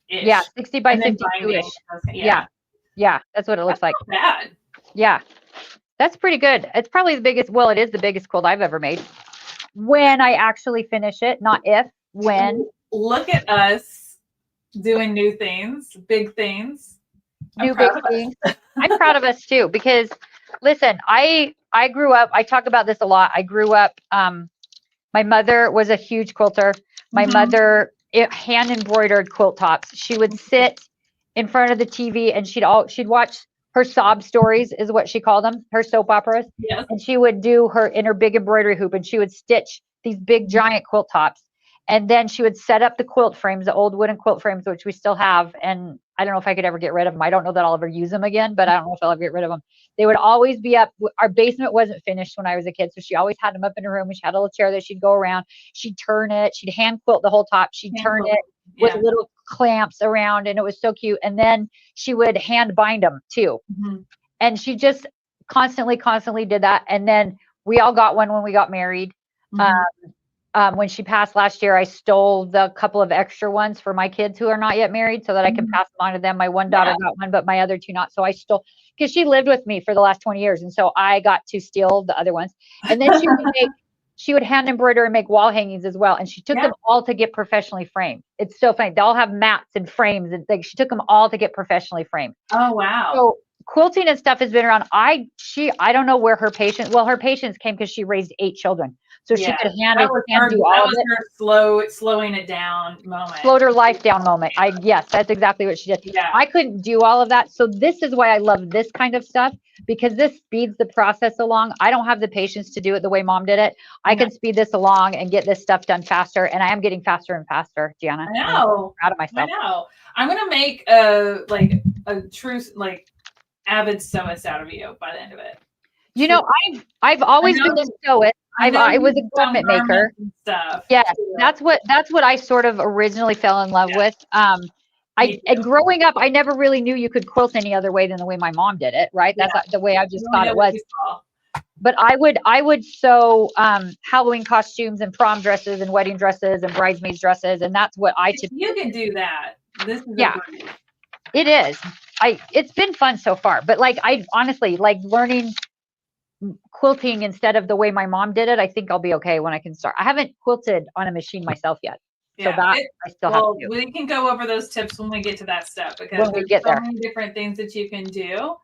Yeah, 60 by 52-ish. Yeah, that's what it looks like. Not bad. Yeah, that's pretty good. It's probably the biggest, well, it is the biggest quilt I've ever made. When I actually finish it, not if, when. Look at us doing new things, big things. New big things. I'm proud of us too, because listen, I grew up, I talk about this a lot. I grew up, my mother was a huge quilter. My mother hand embroidered quilt tops. She would sit in front of the TV and she'd watch her sob stories, is what she called them, her soap operas. Yes. And she would do her big embroidery hoop and she would stitch these big giant quilt tops. And then she would set up the quilt frames, the old wooden quilt frames, which we still have. And I don't know if I could ever get rid of them. I don't know that I'll ever use them again, but I don't know if I'll ever get rid of them. They would always be up. Our basement wasn't finished when I was a kid. So she always had them up in her room. And she had a little chair that she'd go around. She'd turn it. She'd hand quilt the whole top. She'd turn it with little clamps around. And it was so cute. And then she would hand bind them too. And she just constantly did that. And then we all got one when we got married. When she passed last year, I stole the couple of extra ones for my kids who are not yet married so that I can pass them on to them. My one daughter got one, but my other two not. So I stole, because she lived with me for the last 20 years. And so I got to steal the other ones. And then she would hand embroider and make wall hangings as well. And she took them all to get professionally framed. It's so funny. They all have mats and frames. And she took them all to get professionally framed. Oh, wow. So quilting and stuff has been around. I don't know where her patience came because she raised 8 children. So she could hand do all of it. That was her slowing it down moment. Slowed her life down moment. Yes, that's exactly what she did. Yeah. I couldn't do all of that. So this is why I love this kind of stuff, because this speeds the process along. I don't have the patience to do it the way mom did it. I can speed this along and get this stuff done faster. And I am getting faster and faster, Gianna. I know. I'm proud of myself. I know. I'm going to make a true, avid sewist out of you by the end of it. You know, I've always been a sewist. I was a garment maker. Stuff. Yeah, that's what I sort of originally fell in love with. And growing up, I never really knew you could quilt any other way than the way my mom did it. Right? That's the way I just thought it was. But I would sew Halloween costumes and prom dresses and wedding dresses and bridesmaids dresses, and that's what I did. You can do that. This is it is. It's been fun so far, but I honestly learning quilting instead of the way my mom did it. I think I'll be okay when I can start. I haven't quilted on a machine myself yet. So I still have to do. We can go over those tips when we get to that step, because when we get there, many different things that you can do.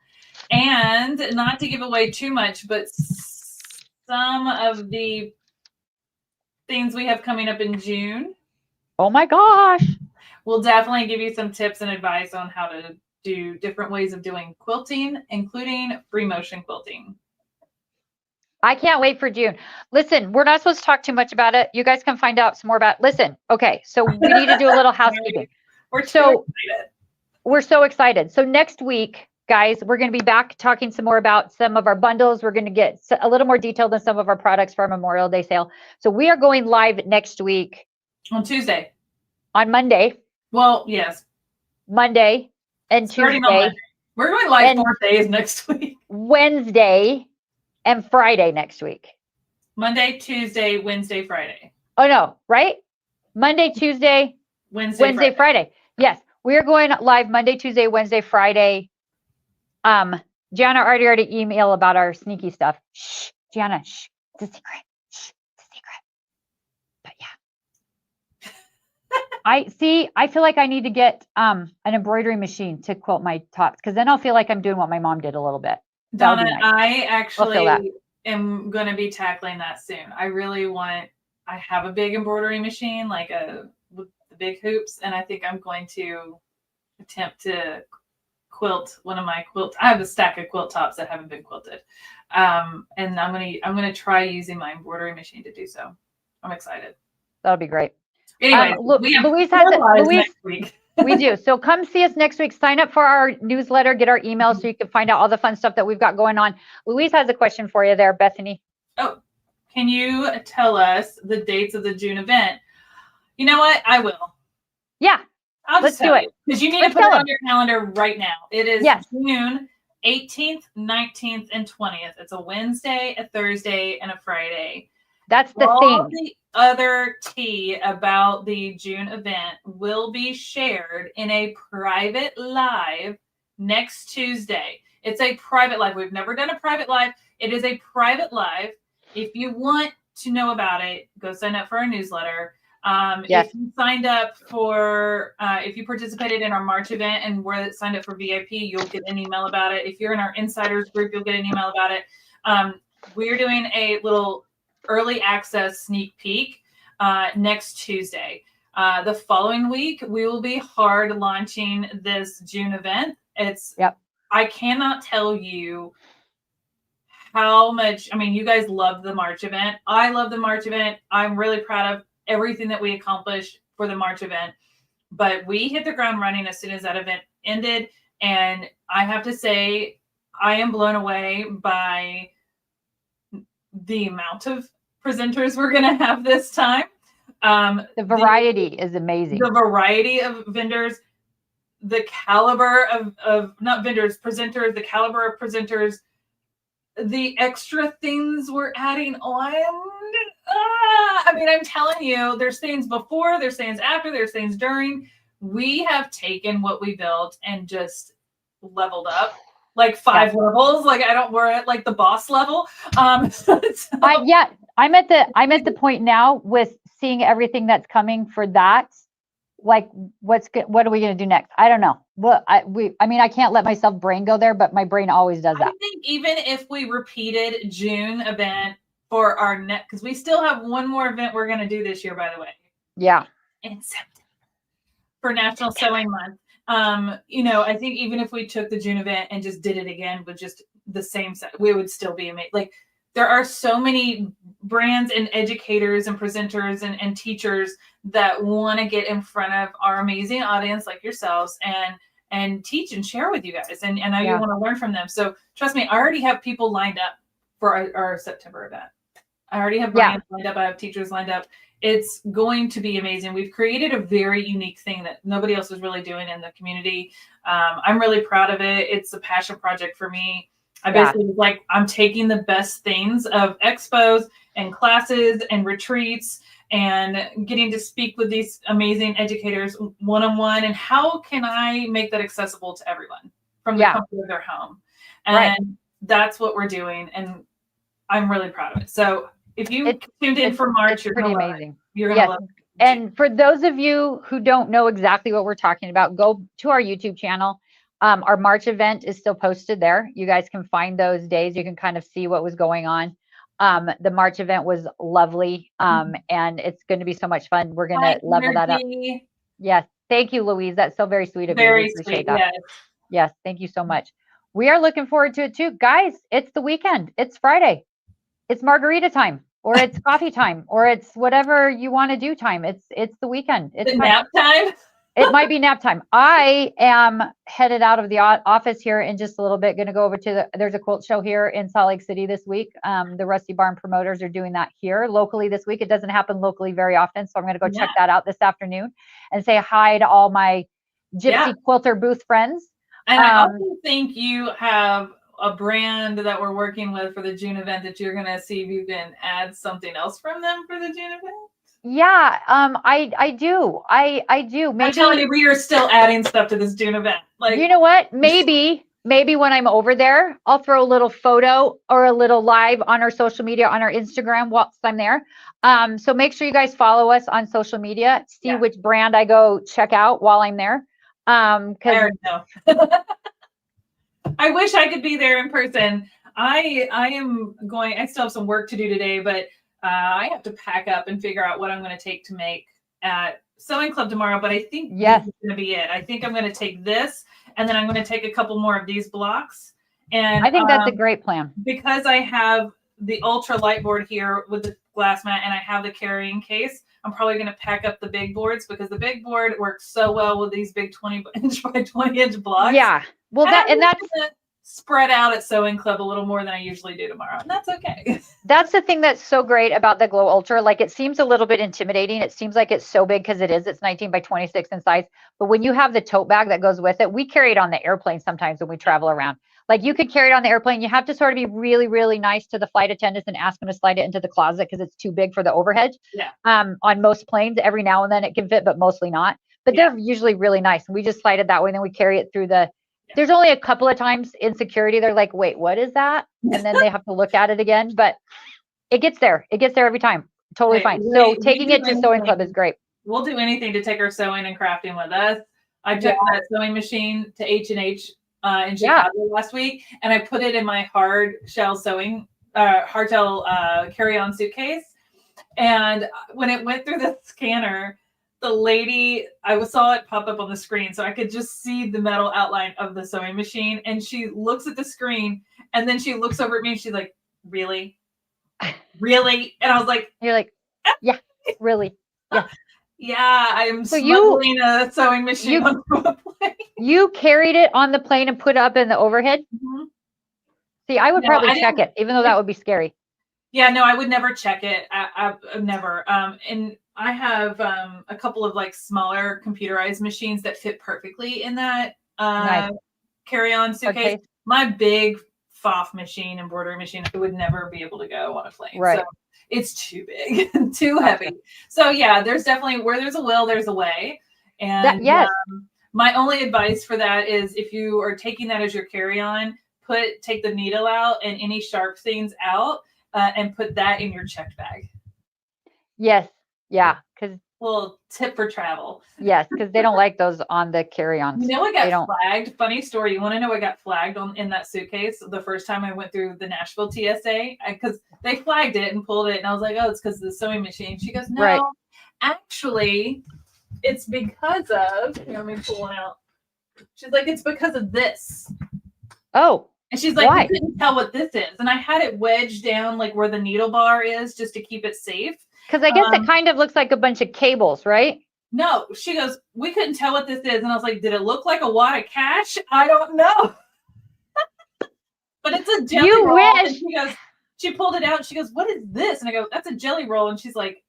And not to give away too much, but some of the things we have coming up in June. Oh my gosh. We'll definitely give you some tips and advice on how to do different ways of doing quilting, including free motion quilting. I can't wait for June. Listen, we're not supposed to talk too much about it. You guys can find out some more about it. Listen, okay, so we need to do a little housekeeping. We're so excited. So next week, guys, we're going to be back talking some more about some of our bundles. We're going to get a little more detailed on some of our products for our Memorial Day sale. So we are going live next week. On Tuesday. On Monday. Well, yes. Monday and Tuesday. We're going live 4 days next week. Wednesday and Friday next week. Monday, Tuesday, Wednesday, Friday. Oh, no, right? Monday, Tuesday, Wednesday, Friday. Yes, we are going live Monday, Tuesday, Wednesday, Friday. Gianna already emailed about our sneaky stuff. Shh, Gianna, shh, it's a secret. Shh, it's a secret. But yeah. I feel like I need to get an embroidery machine to quilt my tops, because then I'll feel like I'm doing what my mom did a little bit. Donna, nice. I actually am going to be tackling that soon. I have a big embroidery machine, with the big hoops, and I think I'm going to attempt to quilt one of my I have a stack of quilt tops that haven't been quilted. And I'm going to try using my embroidery machine to do so. I'm excited. That'll be great. Anyway, Louise next week. We do. So come see us next week. Sign up for our newsletter, get our email so you can find out all the fun stuff that we've got going on. Louise has a question for you there, Bethany. Oh, can you tell us the dates of the June event? You know what? I will. Yeah. Let's do it. Because you need to put it on your calendar right now. It is June 18th, 19th, and 20th. It's a Wednesday, a Thursday, and a Friday. That's the all thing. The other tea about the June event will be shared in a private live next Tuesday. It's a private live. We've never done a private live. It is a private live. If you want to know about it, go sign up for our newsletter. If you signed up for, if you participated in our March event and were signed up for VIP, you'll get an email about it. If you're in our insiders group, you'll get an email about it. We're doing a little early access sneak peek next Tuesday. The following week, we will be hard launching this June event. I cannot tell you how much, you guys love the March event. I love the March event. I'm really proud of everything that we accomplished for the March event, but we hit the ground running as soon as that event ended. And I have to say, I am blown away by the amount of presenters we're going to have this time. The variety is amazing. The variety of vendors, the caliber of not vendors, presenters, the caliber of presenters, the extra things we're adding on. I'm telling you, there's things before, there's things after, there's things during. We have taken what we built and just leveled up. 5 levels. We're at the boss level. I'm at the point now with seeing everything that's coming for that. What are we going to do next? I don't know. Well, I mean, I can't let myself brain go there, but my brain always does I that. think even if we repeated June event for our next, because we still have one more event we're going to do this year, by the way. Yeah. In September for National Sewing Month. I think even if we took the June event and just did it again with just the same set, we would still be amazing. Like there are so many brands and educators and presenters and teachers that want to get in front of our amazing audience like yourselves and teach and share with you guys. And I know you want to learn from them. So trust me, I already have people lined up for our September event. I already have brands lined up. I have teachers lined up. It's going to be amazing. We've created a very unique thing that nobody else is really doing in the community. I'm really proud of it. It's a passion project for me. I basically was like, I'm taking the best things of expos and classes and retreats and getting to speak with these amazing educators one-on-one. And how can I make that accessible to everyone from the comfort of their home? And that's what we're doing. And I'm really proud of it. So if you tuned in for March, you're pretty gonna amazing. You're gonna love it. And for those of you who don't know exactly what we're talking about, go to our YouTube channel. Our March event is still posted there. You guys can find those days. You can kind of see what was going on. The March event was lovely, and it's going to be so much fun. We're going to level that up. Yes. Thank you, Louise. That's so very sweet of you. We appreciate that. Yes. Thank you so much. We are looking forward to it too. Guys, it's the weekend. It's Friday. It's margarita time, or it's coffee time, or it's whatever you want to do time. It's the weekend. It's nap time. It might be nap time. I am headed out of the office here in just a little bit. Going to go over to there's a quilt show here in Salt Lake City this week. The Rusty Barn promoters are doing that here locally this week. It doesn't happen locally very often. So I'm going to go check that out this afternoon and say hi to all my gypsy quilter booth friends. And I also think you have a brand that we're working with for the June event that you're going to see if you can add something else from them for the June event. Yeah, I do. I do. Maybe, I'm telling you, we are still adding stuff to this June event. Like, you know what? Maybe when I'm over there, I'll throw a little photo or a little live on our social media, on our Instagram whilst I'm there. So make sure you guys follow us on social media, see which brand I go check out while I'm there. Because I wish I could be there in person. I still have some work to do today, but I have to pack up and figure out what I'm going to take to make at Sewing Club tomorrow. But I think this is going to be it. I think I'm going to take this, and then I'm going to take a couple more of these blocks. And I think that's a great plan. Because I have the ultra light board here with the glass mat, and I have the carrying case, I'm probably going to pack up the big boards because the big board works so well with these big 20-inch by 20-inch blocks. Yeah. Well, that's spread out at Sewing Club a little more than I usually do tomorrow. And that's okay. That's the thing that's so great about the Glow Ultra. Like, it seems a little bit intimidating. It seems like it's so big because it is. It's 19 by 26 in size. But when you have the tote bag that goes with it, we carry it on the airplane sometimes when we travel around. Like, you could carry it on the airplane. You have to sort of be really, really nice to the flight attendants and ask them to slide it into the closet because it's too big for the overhead. Yeah. On most planes, every now and then it can fit, but mostly not. But they're usually really nice. And we just slide it that way. And then we carry it through the There's only a couple of times in security they're like, wait, what is that? And then they have to look at it again. But it gets there. It gets there every time. Totally fine. So taking it to Sewing Club is great. We'll do anything to take our sewing and crafting with us. I took that sewing machine to H&H in Chicago last week, and I put it in my hard shell carry-on suitcase. And when it went through the scanner, the lady, I saw it pop up on the screen, so I could just see the metal outline of the sewing machine. And she looks at the screen, and then she looks over at me, and she's like, "Really? Really?" And I was like, "You're like, yeah, really, yeah." Yeah, I'm smuggling a sewing machine onto a plane. You carried it on the plane and put it up in the overhead? Mm-hmm. See, I would probably check it, even though that would be scary. Yeah, no, I would never check it. I never. And I have a couple of like smaller computerized machines that fit perfectly in that carry-on suitcase. Okay. My big FOF machine, embroidery machine, it would never be able to go on a plane. Right. So it's too big, too heavy. So yeah, there's definitely, where there's a will, there's a way. And my only advice for that is, if you are taking that as your carry-on, take the needle out and any sharp things out, and put that in your checked bag. Yes. Yeah. Because little tip for travel. Yes, because they don't like those on the carry-ons. You know what They got don't. flagged? Funny story. You want to know what got flagged in that suitcase the first time I went through the Nashville TSA? Because they flagged it and pulled it, and I was like, "Oh, it's because of the sewing machine." She goes, "No, Right. actually, it's because of." Here, let me pull one out. She's like, "It's because of this." Oh, And she's like, why? "We couldn't tell what this is," and I had it wedged down like where the needle bar is, just to keep it safe. Because I guess it kind of looks like a bunch of cables, right? No, she goes, "We couldn't tell what this is," and I was like, "Did it look like a wad of cash? I don't know." But it's a jelly You roll. wish. And she goes, she pulled it out. And she goes, "What is this?" And I go, "That's a jelly roll." And she's like,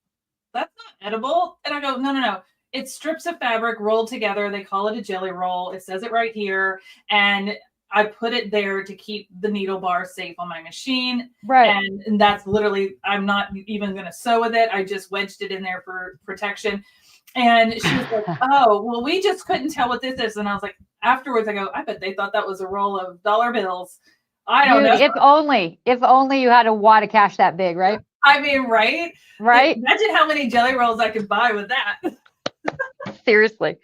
"That's not edible." And I go, "No, no, no. It's strips of fabric rolled together. They call it a jelly roll. It says it right here. And I put it there to keep the needle bar safe on my machine." Right. And that's literally, I'm not even going to sew with it. I just wedged it in there for protection. And she was like, "Oh, well, we just couldn't tell what this is." And I was like, afterwards, I go, "I bet they thought that was a roll of dollar bills." I don't know. If only you had a wad of cash that big, right? I mean, right? Right? Imagine how many jelly rolls I could buy with that. Seriously.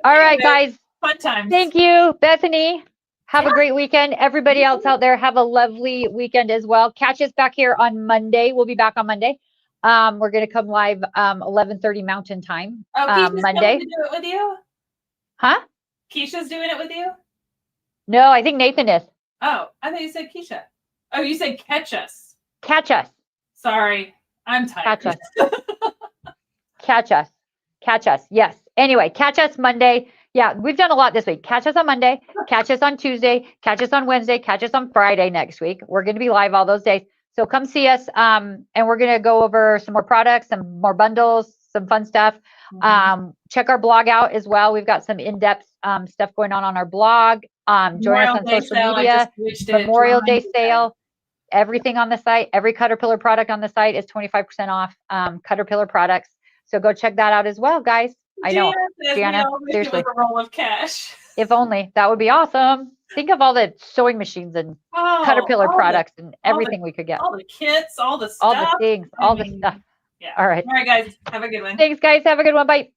All right, guys. Fun times. Thank you, Bethany. Have a great weekend. Everybody else out there, have a lovely weekend as well. Catch us back here on Monday. We'll be back on Monday. We're going to come live 11:30 Mountain Time. Oh, Keisha's Monday. coming to do it with you? Huh? Keisha's doing it with you? No, I think Nathan is. Oh, I thought you said Keisha. Oh, you said catch us. Catch us. Sorry, I'm tired. Catch us. Catch us. Catch us. Yes. Anyway, catch us Monday. Yeah, we've done a lot this week. Catch us on Monday. Catch us on Tuesday. Catch us on Wednesday. Catch us on Friday next week. We're going to be live all those days. So come see us. And we're going to go over some more products, some more bundles, some fun stuff. Check our blog out as well. We've got some in-depth stuff going on our blog. Join us on social media. Memorial Day sale. Everything on the site, every Caterpillar product on the site is 25% off. Caterpillar products. So go check that out as well, guys. I know, Gianna, seriously. A roll of cash. If only, that would be awesome. Think of all the sewing machines and Caterpillar products and everything we could get. All the kits, all the stuff. All the things, all the stuff. Yeah. All right. All right, guys. Have a good one. Thanks, guys. Have a good one. Bye.